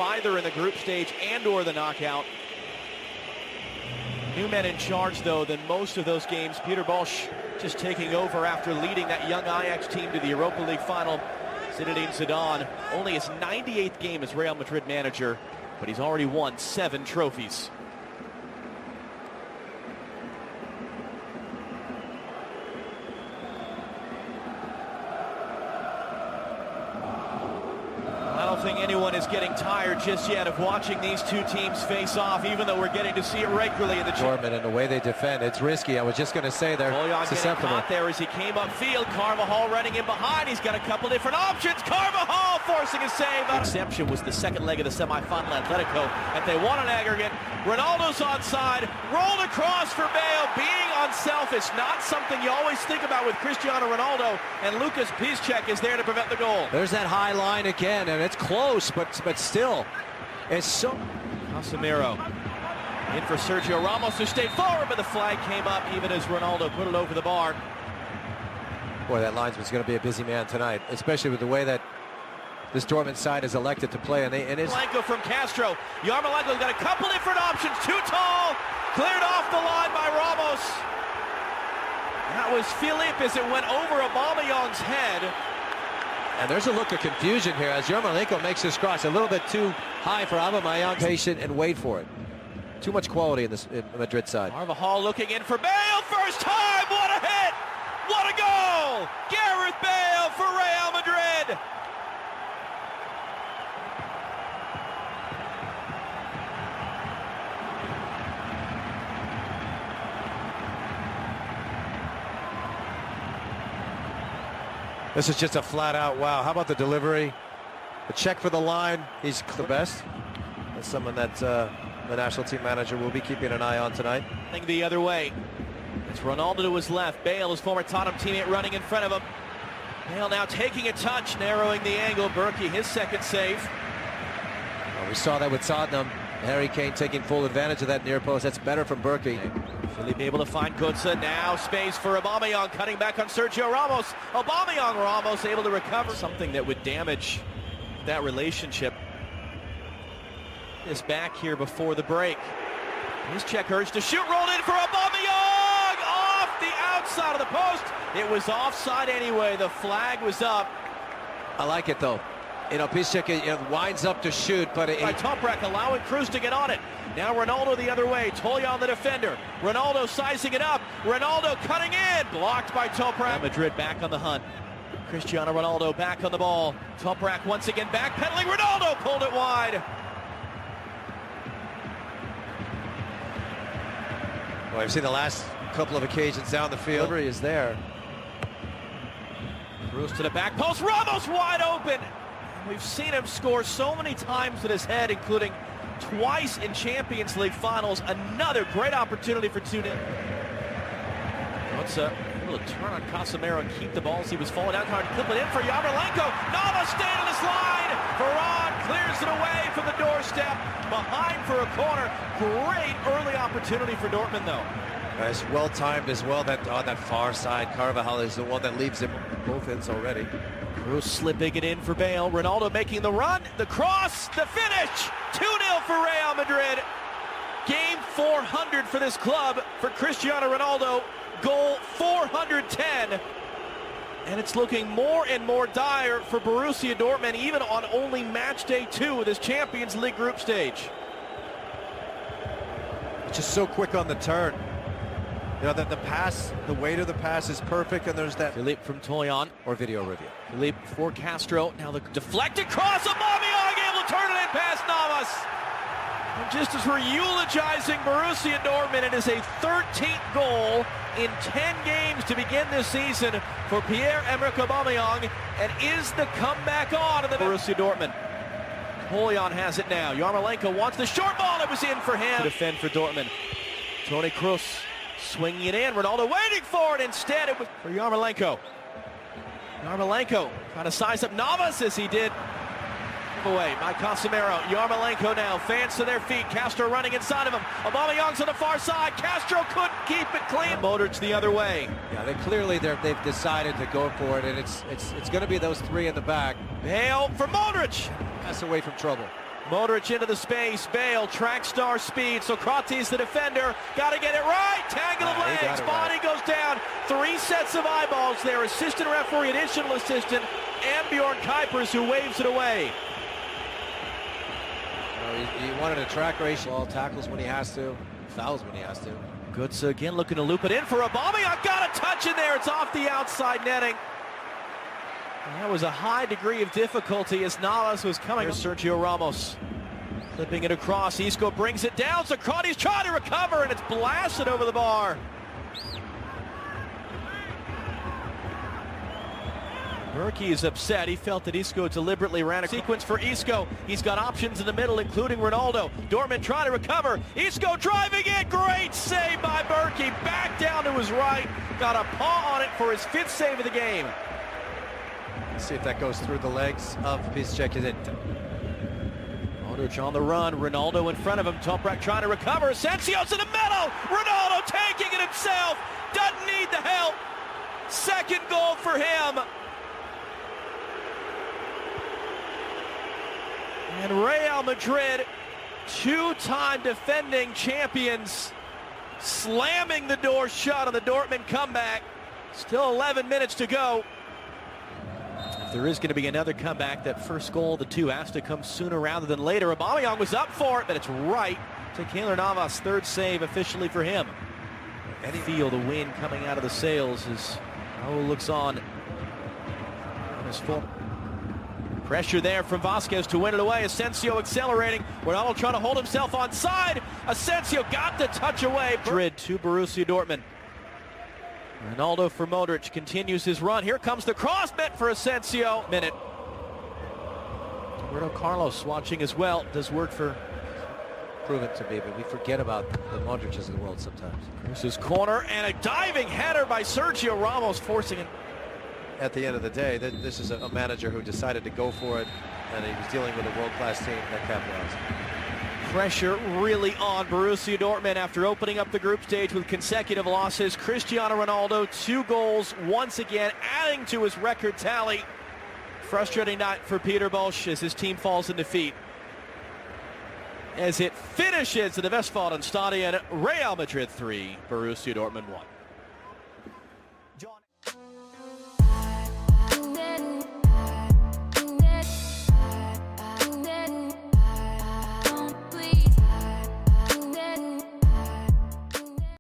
either in the group stage and or the knockout. New men in charge, though, than most of those games. Peter Bosz just taking over after leading that young Ajax team to the Europa League final. Zinedine Zidane, only his 98th game as Real Madrid manager, but he's already won 7 trophies. I don't think anyone is getting tired just yet of watching these two teams face off, even though we're getting to see it regularly in the Dortmund and the way they defend. It's risky. I was just going to say they're susceptible. Caught there as he came upfield. Carvajal running in behind. He's got a couple different options. Carvajal forcing a save. The exception was the second leg of the semifinal Atletico, and they won an aggregate. Ronaldo's onside, rolled across for Bale. Being unselfish, not something you always think about with Cristiano Ronaldo, and Lucas Piszczek is there to prevent the goal. There's that high line again, and it's close, but still, it's so... Casemiro in for Sergio Ramos, who stayed forward, but the flag came up even as Ronaldo put it over the bar. Boy, that linesman's going to be a busy man tonight, especially with the way that this Dortmund side is elected to play. And Yarmolenko from Castro. Yarmolenko's got a couple different options. Too tall. Cleared off the line by Ramos. That was Philippe as it went over Aubameyang's head. And there's a look of confusion here as Yarmolenko makes this cross a little bit too high for Aubameyang. Patient and wait for it. Too much quality in the Madrid side. Carvajal looking in for Bale. First time. What a hit. What a goal. Gareth Bale for Real Madrid. This is just a flat-out wow. How about the delivery? The check for the line. He's the best. That's someone that the national team manager will be keeping an eye on tonight. The other way. It's Ronaldo to his left. Bale, his former Tottenham teammate, running in front of him. Bale now taking a touch, narrowing the angle. Berkey, his second save. Well, we saw that with Tottenham. Harry Kane taking full advantage of that near post. That's better from Berkey. Philippe able to find Götze. Now space for Aubameyang, cutting back on Sergio Ramos. Ramos able to recover. Something that would damage that relationship. This back here before the break. His check urge to shoot, rolled in for Aubameyang! Off the outside of the post. It was offside anyway. The flag was up. I like it though. You know, Piszczek winds up to shoot, but by Toprak allowing Cruz to get on it. Now Ronaldo the other way. Toya on the defender. Ronaldo sizing it up. Ronaldo cutting in. Blocked by Toprak. Madrid back on the hunt. Cristiano Ronaldo back on the ball. Toprak once again backpedaling. Ronaldo pulled it wide. Well, I've seen the last couple of occasions down the field. Delivery is there. Cruz to the back post. Ramos wide open. We've seen him score so many times with his head, including twice in Champions League finals. Another great opportunity for 2-0. What's able to turn on Casemiro and keep the ball as he was falling down. Hard to clip it in for Yarmolenko. Navas staying on his line. Varane clears it away from the doorstep. Behind for a corner. Great early opportunity for Dortmund, though. It's well timed as well. That on that far side, Carvajal is the one that leaves him both ends already. Cruz slipping it in for Bale. Ronaldo making the run, the cross, the finish. 2-0 for Real Madrid. Game 400 for this club for Cristiano Ronaldo. Goal 410. And it's looking more and more dire for Borussia Dortmund, even on only match day 2 of this Champions League group stage. It's just so quick on the turn. You know, that the pass, the weight of the pass is perfect, and there's that... Philippe from Toyan. Or video review. Philippe for Castro. Now the deflected cross. Aubameyang able to turn it in past Navas. And just as we're eulogizing Borussia Dortmund, it is a 13th goal in 10 games to begin this season for Pierre-Emerick Aubameyang. And is the comeback on in the Borussia Dortmund? Toyan has it now. Yarmolenko wants the short ball. It was in for him. To defend for Dortmund. Toni Kroos. Swinging it in, Ronaldo waiting for it. Instead, it was for Yarmolenko. Yarmolenko trying to size up Navas as he did. Away by Casemiro. Yarmolenko now. Fans to their feet. Castro running inside of him. Aubameyang's on the far side. Castro couldn't keep it clean. Modric the other way. Yeah, they've decided to go for it, and it's going to be those three in the back. Bale for Modric. Pass away from trouble. Modric into the space. Bale, track star speed. Socrates, the defender. Got to get it right. Tangle of legs. Body goes down. 3 sets of eyeballs there. Assistant referee, additional assistant, and Bjorn Kuipers, who waves it away. He wanted a track race. Ball tackles when he has to. Fouls when he has to. Götze again looking to loop it in for Aubameyang. Got a touch in there. It's off the outside netting. That was a high degree of difficulty as Navas was coming. Here's Sergio Ramos flipping it across. Isco brings it down. Socrates trying to recover, and it's blasted over the bar. Berkey is upset. He felt that Isco deliberately ran a sequence for Isco. He's got options in the middle, including Ronaldo. Dortmund trying to recover. Isco driving it. Great save by Berkey. Back down to his right. Got a paw on it for his 5th save of the game. Let's see if that goes through the legs of Piszczek. Modric on the run. Ronaldo in front of him. Toprak trying to recover. Asensio's in the middle. Ronaldo taking it himself. Doesn't need the help. 2nd goal for him. And Real Madrid, 2-time defending champions, slamming the door shut on the Dortmund comeback. Still 11 minutes to go. If there is going to be another comeback, that first goal, the 2 has to come sooner rather than later. Aubameyang was up for it, but it's right to Keylor Navas. 3rd save officially for him. And feel the wind coming out of the sails as Raul looks on his full. Pressure there from Vasquez to win it away. Asensio accelerating. Ronaldo trying to hold himself on side. Asensio got the touch away. Madrid to Borussia Dortmund. Ronaldo for Modric continues his run. Here comes the cross meant for Asensio. Minute. Roberto Carlos watching as well. Does work for. Proven to be, but we forget about the Modric's of the world sometimes. This is corner and a diving header by Sergio Ramos, forcing it. At the end of the day, this is a manager who decided to go for it, and he was dealing with a world-class team that capitalized. Pressure really on Borussia Dortmund after opening up the group stage with consecutive losses. Cristiano Ronaldo, 2 goals once again, adding to his record tally. Frustrating night for Peter Bosz as his team falls in defeat. As it finishes at the Westfalenstadion, Real Madrid 3, Borussia Dortmund 1.